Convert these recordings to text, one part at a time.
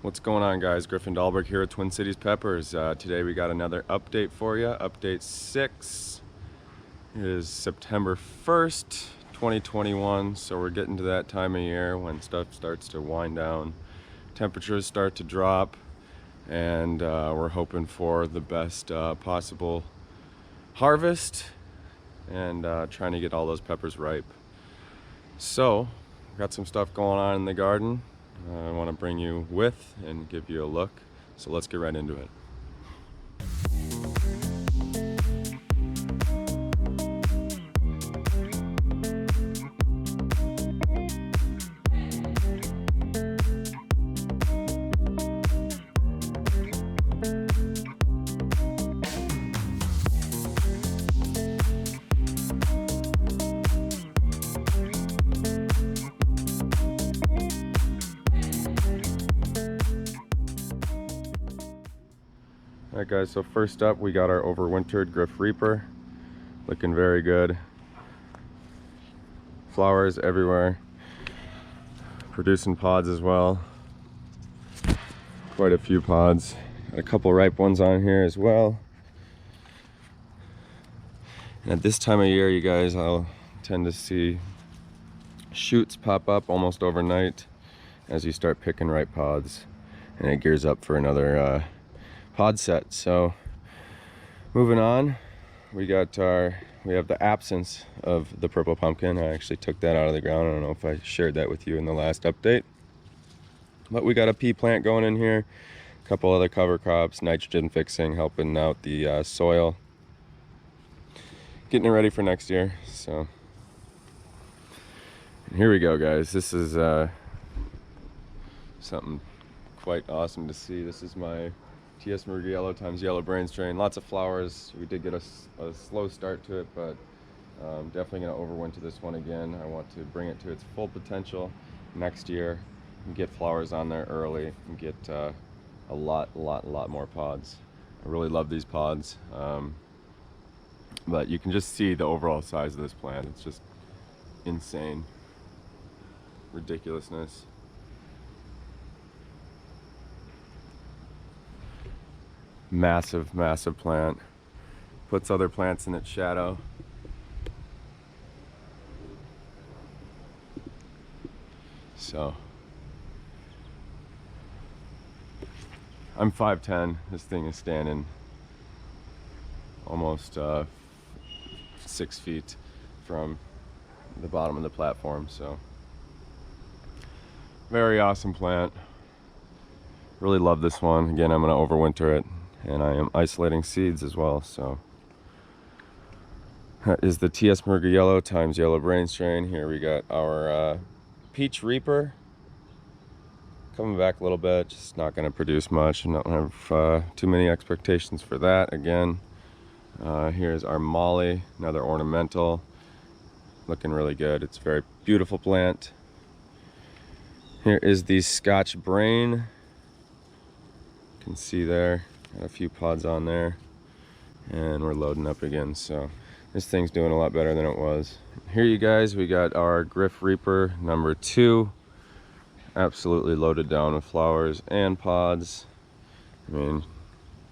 What's going on, guys? Griffin Dahlberg here at Twin Cities Peppers. Today we got another update for you. Update 6. It is September 1st, 2021, so we're getting to that time of year when stuff starts to wind down. Temperatures start to drop, and we're hoping for the best possible harvest and trying to get all those peppers ripe. So, got some stuff going on in the garden. I want to bring you with and give you a look, so let's get right into it. Alright guys, so first up we got our Overwintered Griff Reaper, looking very good. Flowers everywhere, producing pods as well. Quite a few pods, got a couple ripe ones on here as well. And at this time of year, you guys, I'll tend to see shoots pop up almost overnight as you start picking ripe pods, and it gears up for another pod set. So moving on, we have the absence of the purple pumpkin. I actually took that out of the ground. I don't know if I shared that with you in the last update, but we got a pea plant going in here, a couple other cover crops, nitrogen fixing, helping out the soil, getting it ready for next year. So and here we go, guys. This is something quite awesome to see. This is my TS Yellow times yellow brain strain. Lots of flowers. We did get a slow start to it, but definitely going to overwinter this one again. I want to bring it to its full potential next year and get flowers on there early and get a lot more pods. I really love these pods, but you can just see the overall size of this plant. It's just insane ridiculousness. Massive plant, puts other plants in its shadow. So I'm 5'10". This thing is standing almost 6 feet from the bottom of the platform. So very awesome plant. Really love this one. Again, I'm going to overwinter it, and I am isolating seeds as well. So that is the TS Yellow times yellow brain strain. Here we got our Peach Reaper coming back a little bit, just not going to produce much, and don't have too many expectations for that. Again, here's our Molly, another ornamental, looking really good. It's a very beautiful plant. Here is the Scotch Brain. You can see there, got a few pods on there, and we're loading up again. So this thing's doing a lot better than it was. Here, you guys, we got our Griff Reaper number 2, absolutely loaded down with flowers and pods. I mean,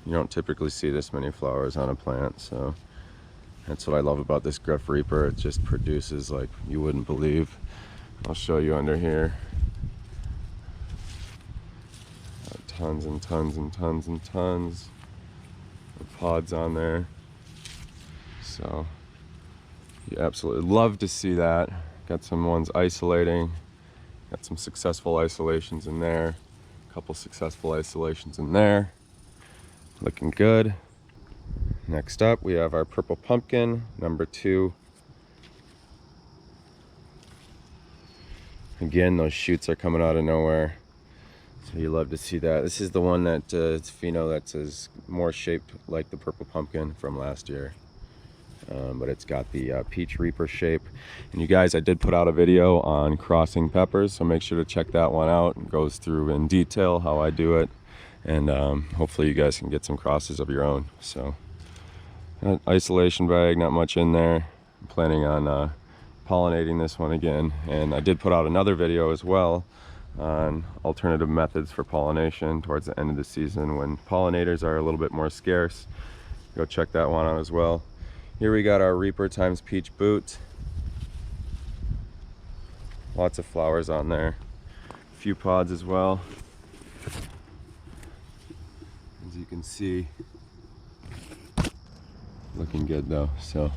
you don't typically see this many flowers on a plant, so that's what I love about this Griff Reaper. It just produces like you wouldn't believe. I'll show you under here. Tons and tons and tons and tons of pods on there. So you absolutely love to see that. Got some ones isolating, got some successful isolations in there, a couple successful isolations in there, looking good. Next up, we have our purple pumpkin number 2. Again, those shoots are coming out of nowhere, so you love to see that. This is the one that it's Fino, that's more shaped like the purple pumpkin from last year, but it's got the Peach Reaper shape. And you guys, I did put out a video on crossing peppers, so make sure to check that one out. It goes through in detail how I do it, and hopefully you guys can get some crosses of your own. So isolation bag, not much in there. I'm planning on pollinating this one again, and I did put out another video as well on alternative methods for pollination towards the end of the season when pollinators are a little bit more scarce. Go check that one out as well. Here we got our Reaper times Peach Boot. Lots of flowers on there. A few pods as well. As you can see, looking good though. So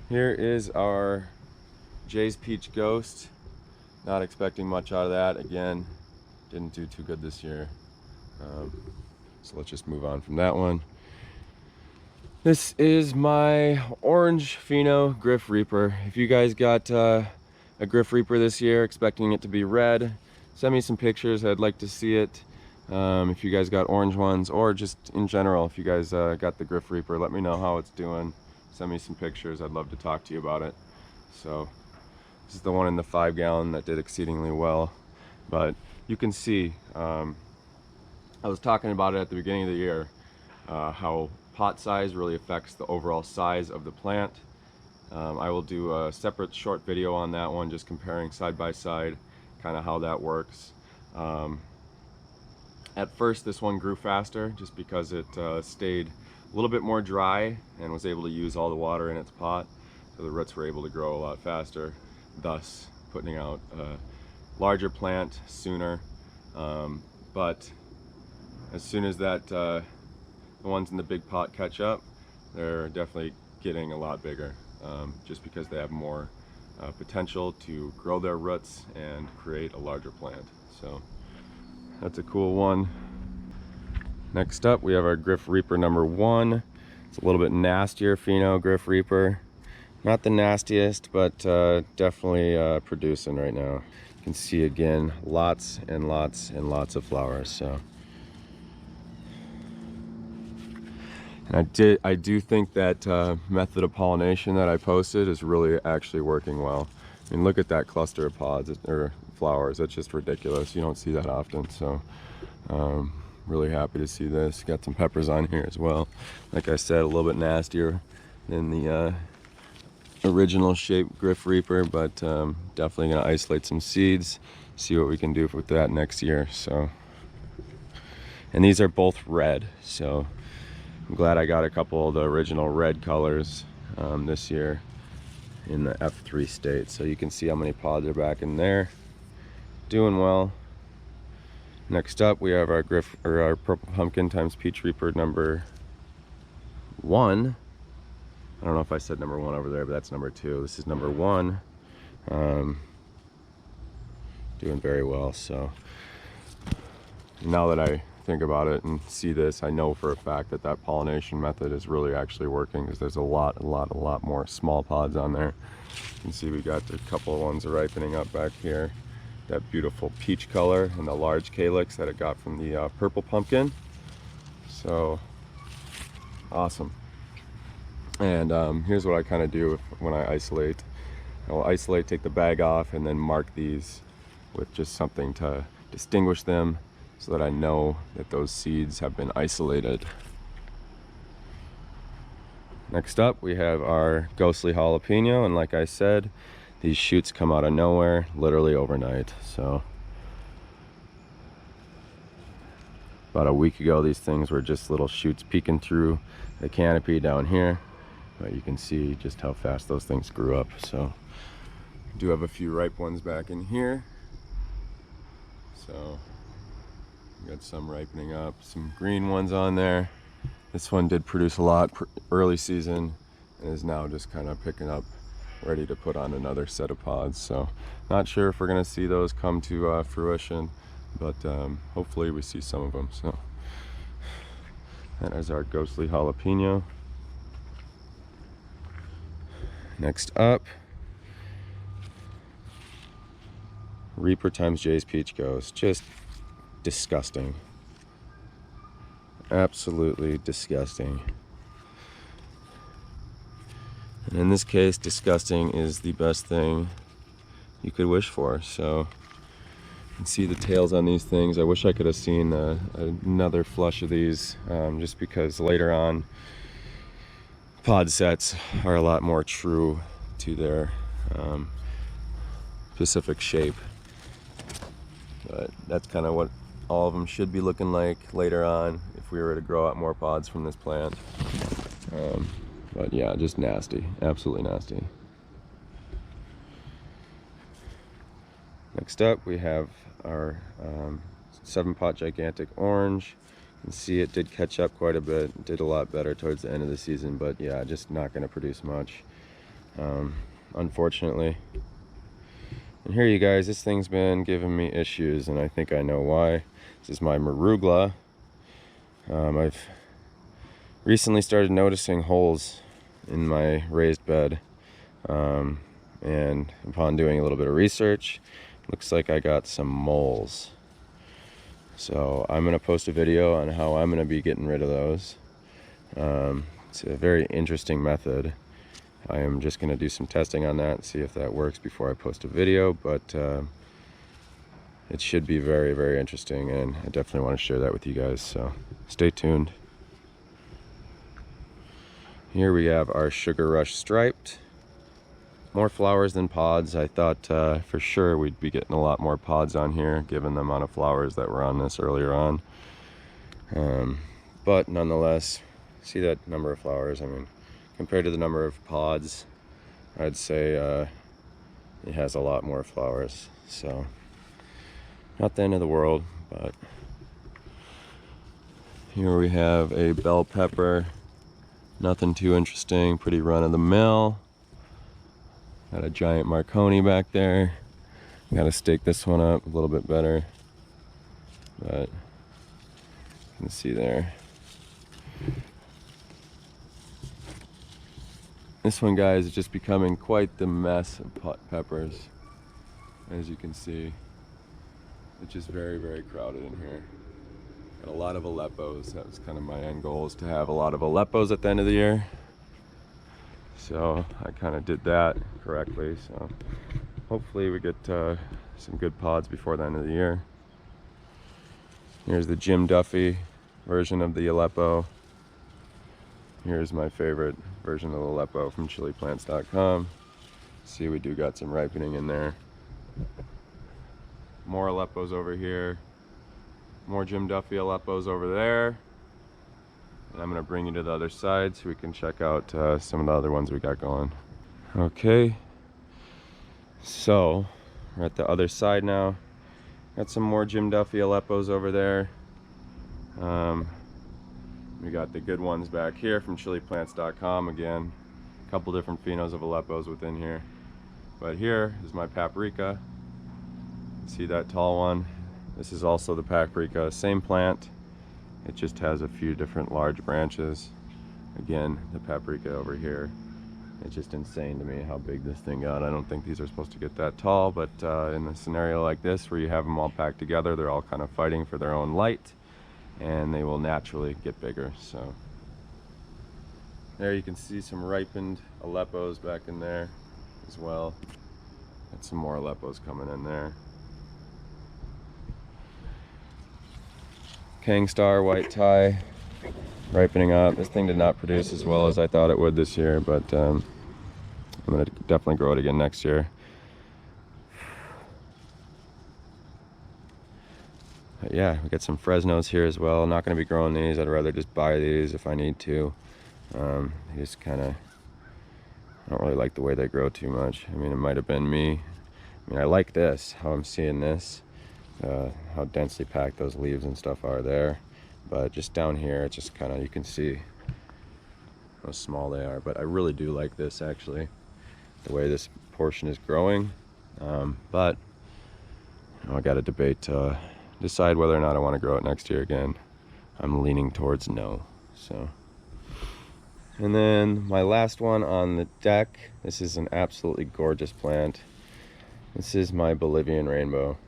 here is our Jay's Peach Ghost. Not expecting much out of that. Again, didn't do too good this year. So let's just move on from that one. This is my orange Fino Griff Reaper. If you guys got a Griff Reaper this year, expecting it to be red, send me some pictures. I'd like to see it. If you guys got orange ones, or just in general, if you guys got the Griff Reaper, let me know how it's doing. Send me some pictures. I'd love to talk to you about it. So this is the one in the 5-gallon that did exceedingly well. But you can see, I was talking about it at the beginning of the year, how pot size really affects the overall size of the plant. I will do a separate short video on that one, just comparing side by side, kind of how that works. At first this one grew faster just because it stayed a little bit more dry and was able to use all the water in its pot, so the roots were able to grow a lot faster, thus putting out a larger plant sooner. But as soon as that the ones in the big pot catch up, they're definitely getting a lot bigger, just because they have more potential to grow their roots and create a larger plant. So that's a cool one. Next up we have our Griff Reaper number 1. It's a little bit nastier Fino Griff Reaper. Not the nastiest, but definitely producing right now. You can see again, lots and lots and lots of flowers. So, and I do think that method of pollination that I posted is really actually working well. I mean, look at that cluster of pods or flowers. That's just ridiculous. You don't see that often. So really happy to see this. Got some peppers on here as well. Like I said, a little bit nastier than the original shape Griff Reaper, but definitely going to isolate some seeds, see what we can do with that next year. So, and these are both red, so I'm glad I got a couple of the original red colors this year in the F3 state. So you can see how many pods are back in there, doing well. Next up we have our our Purple Pumpkin times Peach Reaper number 1. I don't know if I said number 1 over there, but that's number 2. This is number 1. Doing very well. So now that I think about it and see this, I know for a fact that that pollination method is really actually working, because there's a lot more small pods on there. You can see we got a couple of ones ripening up back here. That beautiful peach color and the large calyx that it got from the Purple Pumpkin. So awesome. And here's what I kind of do when I isolate. I'll isolate, take the bag off, and then mark these with just something to distinguish them, so that I know that those seeds have been isolated. Next up we have our ghostly jalapeno, and like I said, these shoots come out of nowhere literally overnight. So about a week ago these things were just little shoots peeking through the canopy down here, but you can see just how fast those things grew up. So do have a few ripe ones back in here. So got some ripening up, some green ones on there. This one did produce a lot early season and is now just kind of picking up, ready to put on another set of pods. So not sure if we're going to see those come to fruition, but hopefully we see some of them. So that is our ghostly jalapeno. Next up, Reaper times Jay's Peach Ghost. Just disgusting. Absolutely disgusting. And in this case, disgusting is the best thing you could wish for. So you can see the tails on these things. I wish I could have seen another flush of these, just because later on pod sets are a lot more true to their specific shape. But that's kind of what all of them should be looking like later on if we were to grow out more pods from this plant. But yeah, just nasty, absolutely nasty. Next up we have our 7-pot gigantic orange. You can see it did catch up quite a bit, did a lot better towards the end of the season, but yeah, just not going to produce much, unfortunately. And here, you guys, this thing's been giving me issues, and I think I know why. This is my marugula. I've recently started noticing holes in my raised bed, and upon doing a little bit of research, looks like I got some moles. So I'm going to post a video on how I'm going to be getting rid of those. It's a very interesting method. I am just going to do some testing on that and see if that works before I post a video, but it should be very, very interesting, and I definitely want to share that with you guys, so stay tuned. Here we have our Sugar Rush striped. More flowers than pods. I thought for sure we'd be getting a lot more pods on here given the amount of flowers that were on this earlier on. But nonetheless, see that number of flowers. I mean, compared to the number of pods, I'd say it has a lot more flowers. So not the end of the world, but here we have a bell pepper. Nothing too interesting, pretty run-of-the-mill. Got a giant Marconi back there. Gotta stake this one up a little bit better, but you can see there. This one, guys, is just becoming quite the mess of pot peppers. As you can see, it's just very, very crowded in here. Got a lot of Aleppos. That was kind of my end goal, is to have a lot of Aleppos at the end of the year. So I kind of did that correctly. So hopefully we get some good pods before the end of the year. Here's the Jim Duffy version of the Aleppo. Here's my favorite version of the Aleppo from chiliplants.com. See, we do got some ripening in there. More Aleppos over here. More Jim Duffy Aleppos over there. And I'm going to bring you to the other side so we can check out some of the other ones we got going. Okay, so we're at the other side now. Got some more Jim Duffy Aleppos over there. We got the good ones back here from chiliplants.com again. A couple different phenos of Aleppos within here. But here is my paprika. See that tall one? This is also the paprika, same plant. It just has a few different large branches. Again, the paprika over here. It's just insane to me how big this thing got. I don't think these are supposed to get that tall, but in a scenario like this where you have them all packed together, they're all kind of fighting for their own light, and they will naturally get bigger. So there you can see some ripened Aleppos back in there as well. Got some more Aleppos coming in there. Kang Star White Tie ripening up. This thing did not produce as well as I thought it would this year, but I'm going to definitely grow it again next year. But yeah, we got some Fresnos here as well. Not going to be growing these. I'd rather just buy these if I need to. They just kind of, I don't really like the way they grow too much. I mean, it might have been me. I mean, I like this, how I'm seeing this. How densely packed those leaves and stuff are there, but just down here it's just kind of, you can see how small they are. But I really do like this, actually, the way this portion is growing. But you know, I got to decide whether or not I want to grow it next year again. I'm leaning towards no. So, and then my last one on the deck, this is an absolutely gorgeous plant. This is my Bolivian Rainbow.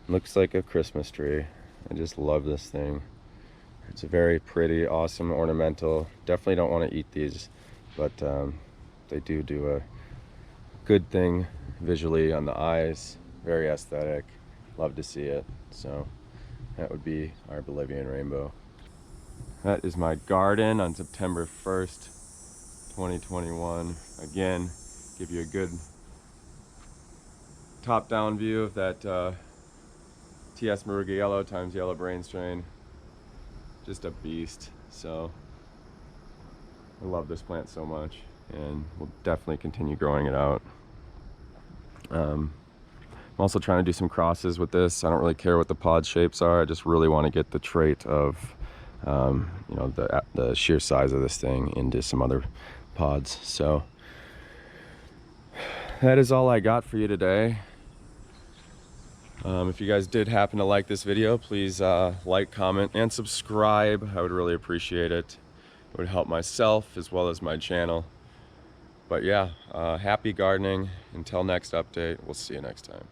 Looks like a Christmas tree. I just love this thing. It's a very pretty, awesome ornamental. Definitely don't want to eat these, but they do a good thing visually on the eyes. Very aesthetic. Love to see it. So that would be our Bolivian Rainbow. That is my garden on September 1st, 2021. Again, give you a good top-down view of that TS Maruga Yellow times Yellow Brain Strain. Just a beast. So I love this plant so much, and we'll definitely continue growing it out. I'm also trying to do some crosses with this. I don't really care what the pod shapes are. I just really want to get the trait of, you know, the sheer size of this thing into some other pods. So that is all I got for you today. If you guys did happen to like this video, please like, comment, and subscribe. I would really appreciate it. It would help myself as well as my channel. But yeah, happy gardening. Until next update, we'll see you next time.